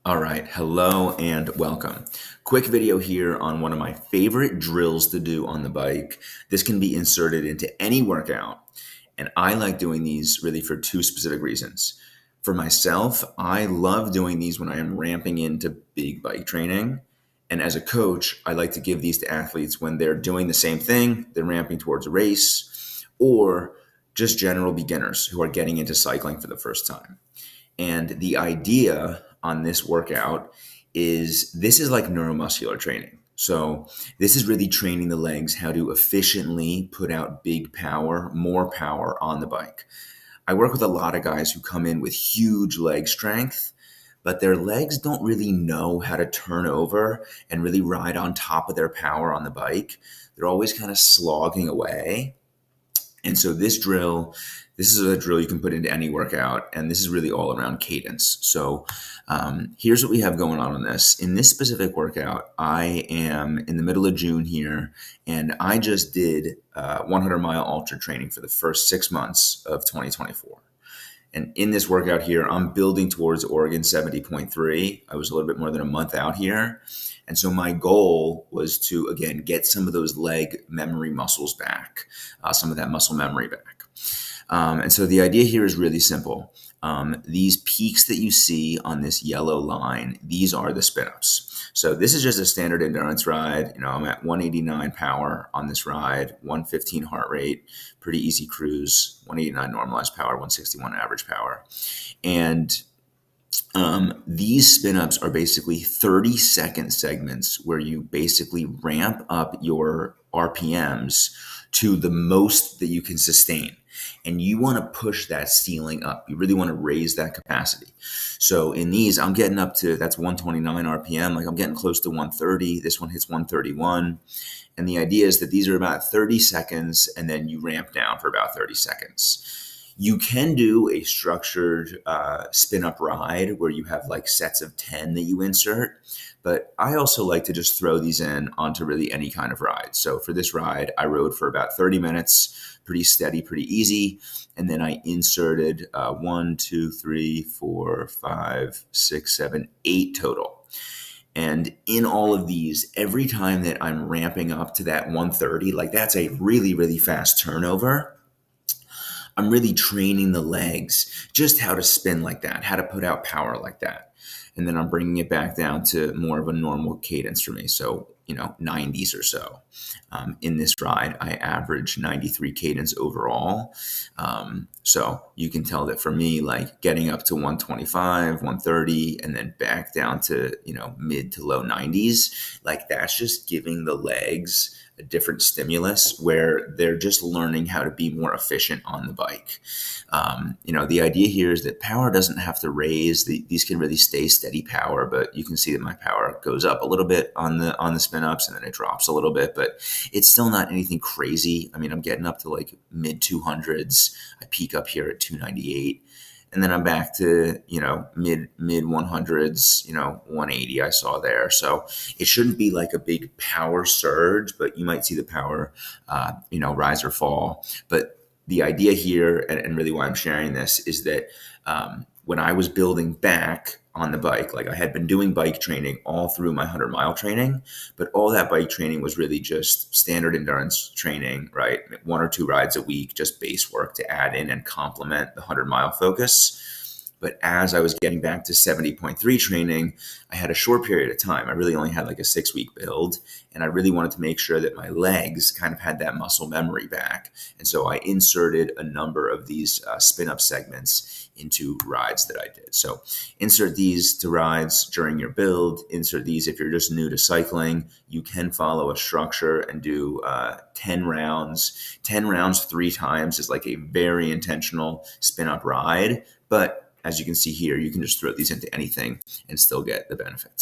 All right, hello and welcome. Quick video here on one of my favorite drills to do on the bike. This can be inserted into any workout, and I like doing these really for two specific reasons. For myself, I love doing these when I am ramping into big bike training. And as a coach, I like to give these to athletes when they're doing the same thing, they're ramping towards a race, or just general beginners who are getting into cycling for the first time. And the idea on this workout is this is like neuromuscular training. So this is really training the legs how to efficiently put out big power, more power on the bike. I work with a lot of guys who come in with huge leg strength, but their legs don't really know how to turn over and really ride on top of their power on the bike. They're always kind of slogging away. And so this is a drill you can put into any workout, and this is really all around cadence. So here's what we have going on this. In this specific workout, I am in the middle of June here, and I just did 100-mile ultra training for the first 6 months of 2024. And in this workout here, I'm building towards Oregon 70.3. I was a little bit more than a month out here. And so my goal was to, again, get some of those leg memory muscles back, some of that muscle memory back. And so the idea here is really simple. These peaks that you see on this yellow line, these are the spin-ups. So this is just a standard endurance ride. I'm at 189 power on this ride, 115 heart rate, pretty easy cruise, 189 normalized power, 161 average power. And these spin-ups are basically 30-second segments where you basically ramp up your RPMs to the most that you can sustain. And you want to push that ceiling up. You really want to raise that capacity. So in these, I'm getting up to, that's 129 RPM. Like I'm getting close to 130. This one hits 131. And the idea is that these are about 30 seconds, and then you ramp down for about 30 seconds. You can do a structured spin-up ride where you have like sets of 10 that you insert. But I also like to just throw these in onto really any kind of ride. So for this ride, I rode for about 30 minutes, pretty steady, pretty easy. And then I inserted 1, 2, 3, 4, 5, 6, 7, 8 total. And in all of these, every time that I'm ramping up to that 130, like that's a really, really fast turnover. I'm really training the legs just how to spin like that, how to put out power like that. And then I'm bringing it back down to more of a normal cadence for me. So, 90s or so. In this ride, I average 93 cadence overall. So you can tell that for me, like getting up to 125, 130, and then back down to, mid to low 90s, like that's just giving the legs a different stimulus where they're just learning how to be more efficient on the bike. The idea here is that power doesn't have to raise. These can really stay steady power, but you can see that my power goes up a little bit on the spin ups, and then it drops a little bit, but it's still not anything crazy. I mean, I'm getting up to like mid 200s. I peak up here at 298. And then I'm back to, mid 100s, 180 I saw there. So it shouldn't be like a big power surge, but you might see the power, rise or fall. But the idea here, and really why I'm sharing this, is that when I was building back on the bike, like I had been doing bike training all through my 100-mile training, but all that bike training was really just standard endurance training, right? 1 or 2 rides a week, just base work to add in and complement the 100-mile focus. But as I was getting back to 70.3 training, I had a short period of time. I really only had like a 6-week build, and I really wanted to make sure that my legs kind of had that muscle memory back. And so I inserted a number of these spin-up segments into rides that I did. So insert these to rides during your build. Insert these if you're just new to cycling. You can follow a structure and do 10 rounds. 10 rounds 3 times is like a very intentional spin-up ride. But as you can see here, you can just throw these into anything and still get the benefits.